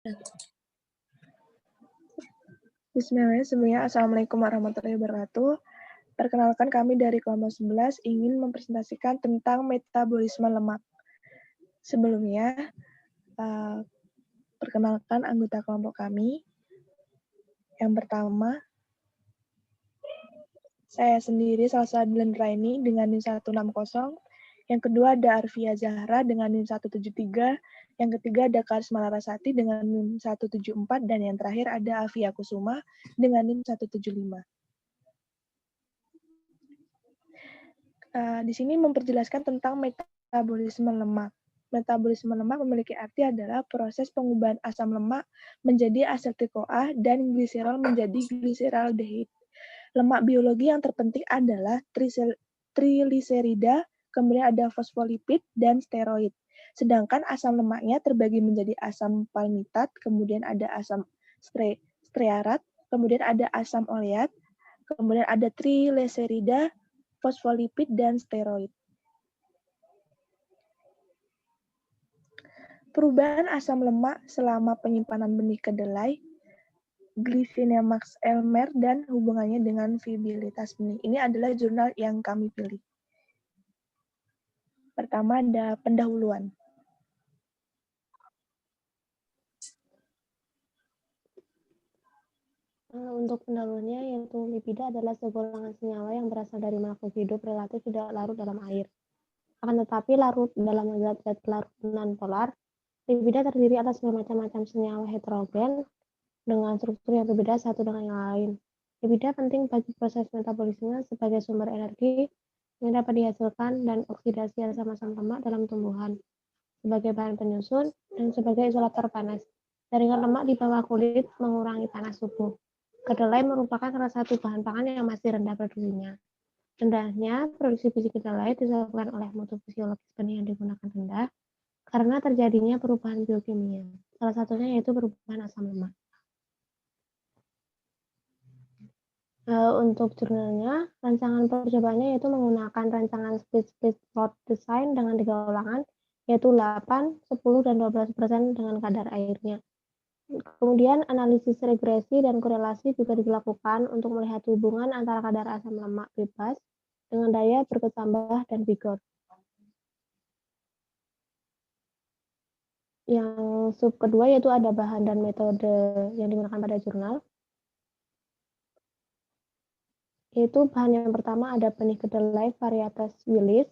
Bismillahirrahmanirrahim. Sebelumnya, Assalamualaikum warahmatullahi wabarakatuh. Perkenalkan, kami dari kelompok 11 ingin mempresentasikan tentang metabolisme lemak. Sebelumnya, perkenalkan anggota kelompok kami. Yang pertama, saya sendiri Salsa Dilan Raini dengan NIM 160. Yang kedua ada Arfia Zahra dengan NIM 173. Yang ketiga ada Karisma Larasati dengan NIM 174. Dan yang terakhir ada Afia Kusuma dengan NIM 175. Di sini memperjelaskan tentang metabolisme lemak. Metabolisme lemak memiliki arti adalah proses pengubahan asam lemak menjadi asetil-CoA dan gliserol menjadi gliseraldehid. Lemak biologi yang terpenting adalah trigliserida, kemudian ada fosfolipid dan steroid. Sedangkan asam lemaknya terbagi menjadi asam palmitat, kemudian ada asam stearat, kemudian ada asam oleat, kemudian ada trigliserida, fosfolipid, dan steroid. Perubahan asam lemak selama penyimpanan benih kedelai, Glycinemax Elmer, dan hubungannya dengan viabilitas benih. Ini adalah jurnal yang kami pilih. Pertama ada pendahuluan. Untuk pendahuluannya, yaitu lipida adalah segolongan senyawa yang berasal dari makhluk hidup relatif tidak larut dalam air. Akan tetapi larut dalam zat-zat larut non-polar, lipida terdiri atas bermacam-macam senyawa heterogen dengan struktur yang berbeda satu dengan yang lain. Lipida penting bagi proses metabolisme sebagai sumber energi yang dapat dihasilkan dan oksidasi asam-asam lemak dalam tumbuhan, sebagai bahan penyusun, dan sebagai isolator panas. Jaringan lemak di bawah kulit mengurangi panas tubuh. Kedelai merupakan salah satu bahan pangan yang masih rendah produksinya. Rendahnya produksi biji kedelai disebabkan oleh mutu fisiologis benih yang digunakan rendah karena terjadinya perubahan biokimia. Salah satunya yaitu perubahan asam lemak. Untuk jurnalnya, rancangan percobaannya yaitu menggunakan rancangan split plot design dengan 3 ulangan, yaitu 8, 10, dan 12% dengan kadar airnya. Kemudian analisis regresi dan korelasi juga dilakukan untuk melihat hubungan antara kadar asam lemak bebas dengan daya berkecambah dan vigor. Yang sub kedua yaitu ada bahan dan metode yang digunakan pada jurnal. Yaitu bahan yang pertama ada benih kedelai varietas Willis.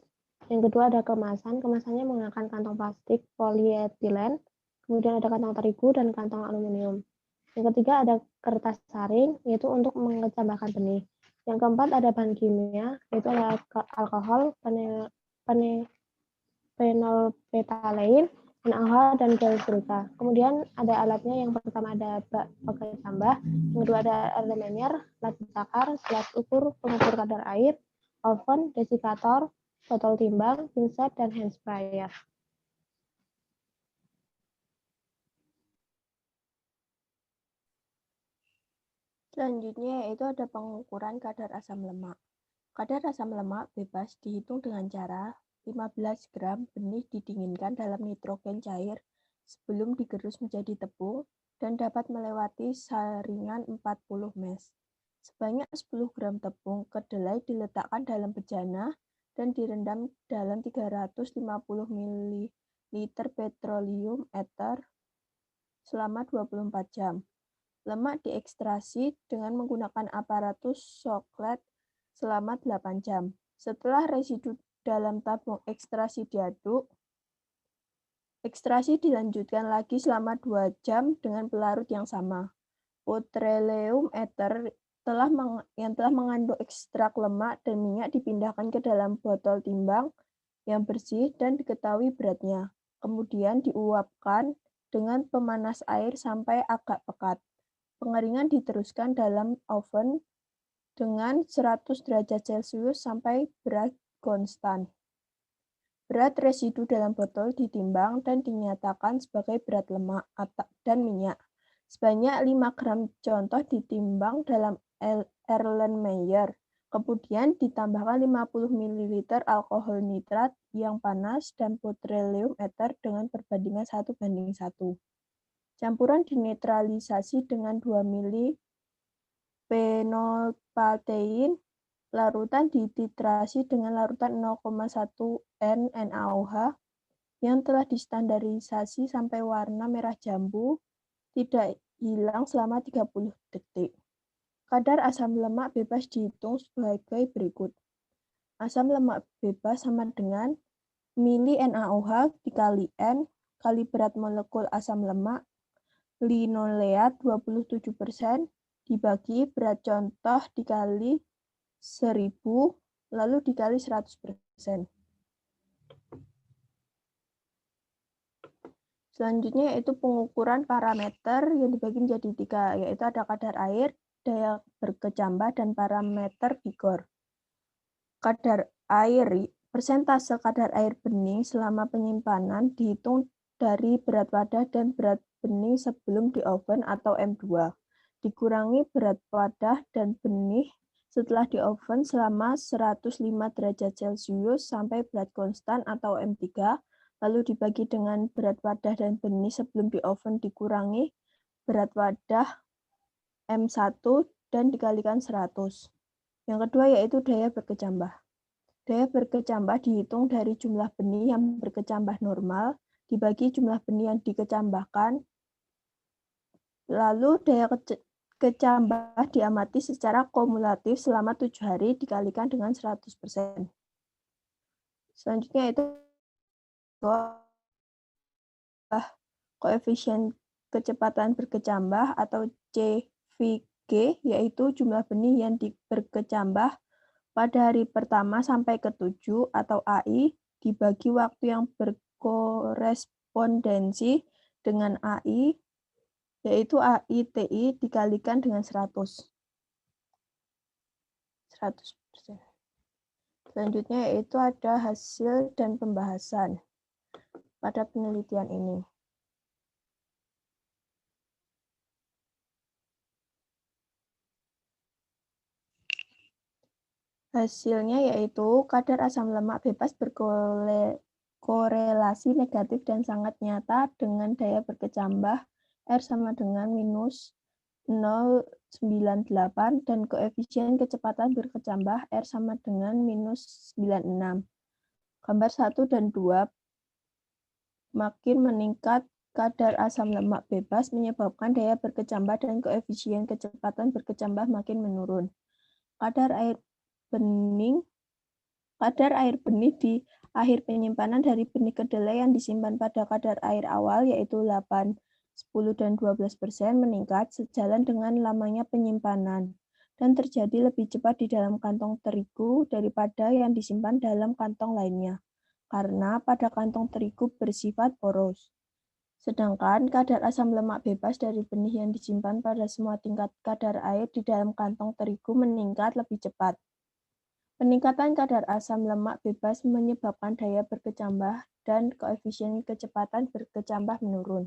Yang kedua ada kemasan. Kemasannya menggunakan kantong plastik polietilen. Kemudian ada kantong terigu dan kantong aluminium. Yang ketiga ada kertas saring, yaitu untuk mengecambahkan benih. Yang keempat ada bahan kimia, yaitu alkohol, phenolphthalein, dan alkohol dan gel silika. Kemudian ada alatnya, yang pertama ada bak pengecambah, yang kedua ada elemennya, alat takar, gelas ukur, pengukur kadar air, oven, desikator, botol timbang, pinset, dan hand sprayer. Selanjutnya yaitu ada pengukuran kadar asam lemak. Kadar asam lemak bebas dihitung dengan cara 15 gram benih didinginkan dalam nitrogen cair sebelum digerus menjadi tepung dan dapat melewati saringan 40 mes. Sebanyak 10 gram tepung kedelai diletakkan dalam bejana dan direndam dalam 350 ml petroleum ether selama 24 jam. Lemak diekstraksi dengan menggunakan aparatus Shockley selama 8 jam. Setelah residu dalam tabung ekstraksi diaduk, ekstraksi dilanjutkan lagi selama 2 jam dengan pelarut yang sama. Petroleum ether yang telah mengandung ekstrak lemak dan minyak dipindahkan ke dalam botol timbang yang bersih dan diketahui beratnya. Kemudian diuapkan dengan pemanas air sampai agak pekat. Pengeringan diteruskan dalam oven dengan 100 derajat Celcius sampai berat konstan. Berat residu dalam botol ditimbang dan dinyatakan sebagai berat lemak dan minyak. Sebanyak 5 gram contoh ditimbang dalam Erlenmeyer. Kemudian ditambahkan 50 ml alkohol nitrat yang panas dan petroleum ether dengan perbandingan 1:1. Campuran dinetralisasi dengan 2 mili phenolphthalein. Larutan dititrasi dengan larutan 0,1 N NaOH yang telah distandarisasi sampai warna merah jambu tidak hilang selama 30 detik. Kadar asam lemak bebas dihitung sebagai berikut. Asam lemak bebas sama dengan mili NaOH dikali N kali berat molekul asam lemak linoleat 27% dibagi berat contoh dikali 1000 lalu dikali 100%. Selanjutnya yaitu pengukuran parameter yang dibagi menjadi 3, yaitu ada kadar air, daya berkecambah, dan parameter Vigor. Kadar air, persentase kadar air bening selama penyimpanan dihitung dari berat wadah dan berat bening sebelum di oven atau M2, dikurangi berat wadah dan benih setelah di oven selama 105 derajat Celcius sampai berat konstan atau M3, lalu dibagi dengan berat wadah dan benih sebelum di oven dikurangi berat wadah M1 dan dikalikan 100. Yang kedua yaitu daya berkecambah. Daya berkecambah dihitung dari jumlah benih yang berkecambah normal dibagi jumlah benih yang dikecambahkan, lalu daya kecambah diamati secara kumulatif selama 7 hari dikalikan dengan 100%. Selanjutnya itu koefisien kecepatan berkecambah atau CVG, yaitu jumlah benih yang berkecambah pada hari pertama sampai ke-7 atau AI dibagi waktu yang berkorespondensi dengan AI, yaitu AITI dikalikan dengan 100%. Selanjutnya yaitu ada hasil dan pembahasan pada penelitian ini. Hasilnya yaitu kadar asam lemak bebas berkorelasi negatif dan sangat nyata dengan daya berkecambah R sama dengan minus 0,98 dan koefisien kecepatan berkecambah R sama dengan minus 96. Gambar 1 dan 2, makin meningkat kadar asam lemak bebas menyebabkan daya berkecambah dan koefisien kecepatan berkecambah makin menurun. Kadar air benih di akhir penyimpanan dari benih kedelai yang disimpan pada kadar air awal yaitu 8, 10, dan 12% meningkat sejalan dengan lamanya penyimpanan dan terjadi lebih cepat di dalam kantong terigu daripada yang disimpan dalam kantong lainnya, karena pada kantong terigu bersifat poros. Sedangkan kadar asam lemak bebas dari benih yang disimpan pada semua tingkat kadar air di dalam kantong terigu meningkat lebih cepat. Peningkatan kadar asam lemak bebas menyebabkan daya berkecambah dan koefisien kecepatan berkecambah menurun.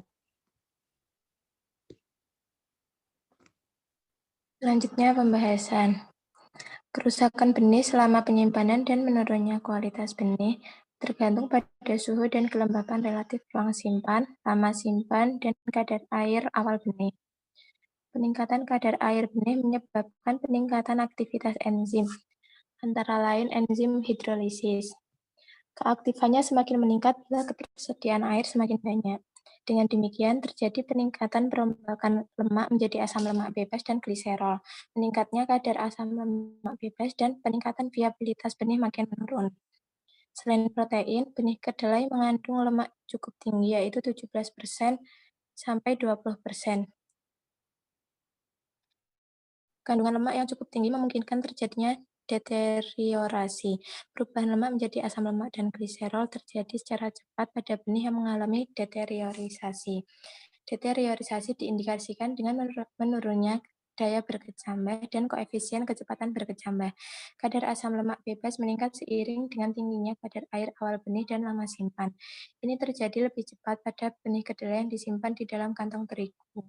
Selanjutnya pembahasan. Kerusakan benih selama penyimpanan dan menurunnya kualitas benih tergantung pada suhu dan kelembapan relatif ruang simpan, lama simpan, dan kadar air awal benih. Peningkatan kadar air benih menyebabkan peningkatan aktivitas enzim, antara lain enzim hidrolisis. Keaktifannya semakin meningkat bila ketersediaan air semakin banyak. Dengan demikian, terjadi peningkatan perombakan lemak menjadi asam lemak bebas dan gliserol, meningkatnya kadar asam lemak bebas, dan peningkatan viabilitas benih makin menurun. Selain protein, benih kedelai mengandung lemak cukup tinggi, yaitu 17% sampai 20%. Kandungan lemak yang cukup tinggi memungkinkan terjadinya deteriorasi. Perubahan lemak menjadi asam lemak dan gliserol terjadi secara cepat pada benih yang mengalami deteriorisasi. Deteriorisasi diindikasikan dengan menurunnya daya berkecambah dan koefisien kecepatan berkecambah. Kadar asam lemak bebas meningkat seiring dengan tingginya kadar air awal benih dan lama simpan. Ini terjadi lebih cepat pada benih kedelai yang disimpan di dalam kantong terigu.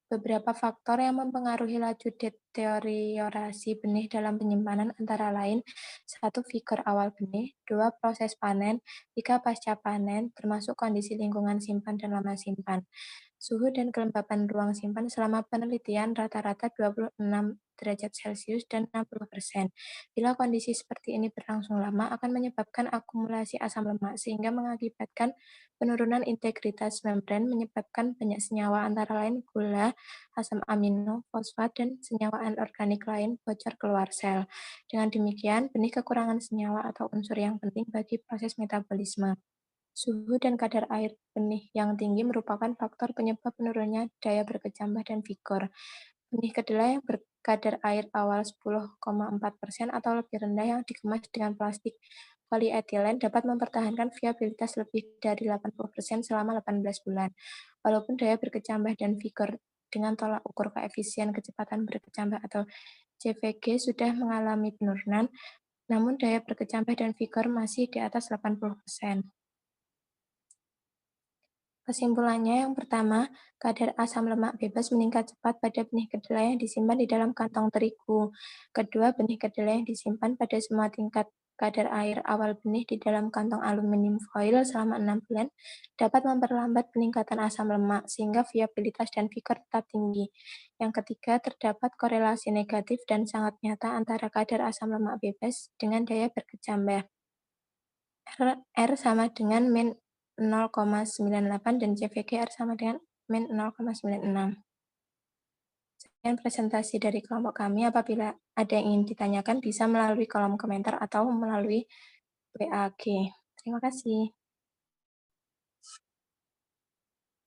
Beberapa faktor yang mempengaruhi laju deteriorasi benih dalam penyimpanan antara lain 1. Vigor awal benih, 2. Proses panen, 3. Pasca panen, termasuk kondisi lingkungan simpan dan lama simpan. Suhu dan kelembapan ruang simpan selama penelitian rata-rata 26 derajat Celcius dan 60%. Bila kondisi seperti ini berlangsung lama, akan menyebabkan akumulasi asam lemak, sehingga mengakibatkan penurunan integritas membran, menyebabkan banyak senyawa antara lain gula, asam amino, fosfat, dan senyawa anorganik lain bocor keluar sel. Dengan demikian, benih kekurangan senyawa atau unsur yang penting bagi proses metabolisme. Suhu dan kadar air benih yang tinggi merupakan faktor penyebab menurunnya daya berkecambah dan vigor. Benih kedelai yang berkadar air awal 10,4% atau lebih rendah yang dikemas dengan plastik polietilen dapat mempertahankan viabilitas lebih dari 80% selama 18 bulan. Walaupun daya berkecambah dan vigor dengan tolak ukur koefisien kecepatan berkecambah atau CVG sudah mengalami penurunan, namun daya berkecambah dan vigor masih di atas 80%. Kesimpulannya, yang pertama, kadar asam lemak bebas meningkat cepat pada benih kedelai yang disimpan di dalam kantong terigu. Kedua, benih kedelai yang disimpan pada semua tingkat kadar air awal benih di dalam kantong aluminium foil selama 6 bulan dapat memperlambat peningkatan asam lemak, sehingga viabilitas dan vigor tetap tinggi. Yang ketiga, terdapat korelasi negatif dan sangat nyata antara kadar asam lemak bebas dengan daya berkecambah. R sama dengan min 0,98 dan CVG R sama dengan min 0,96. Sekian presentasi dari kelompok kami. Apabila ada yang ingin ditanyakan, bisa melalui kolom komentar atau melalui WA-G. Terima kasih.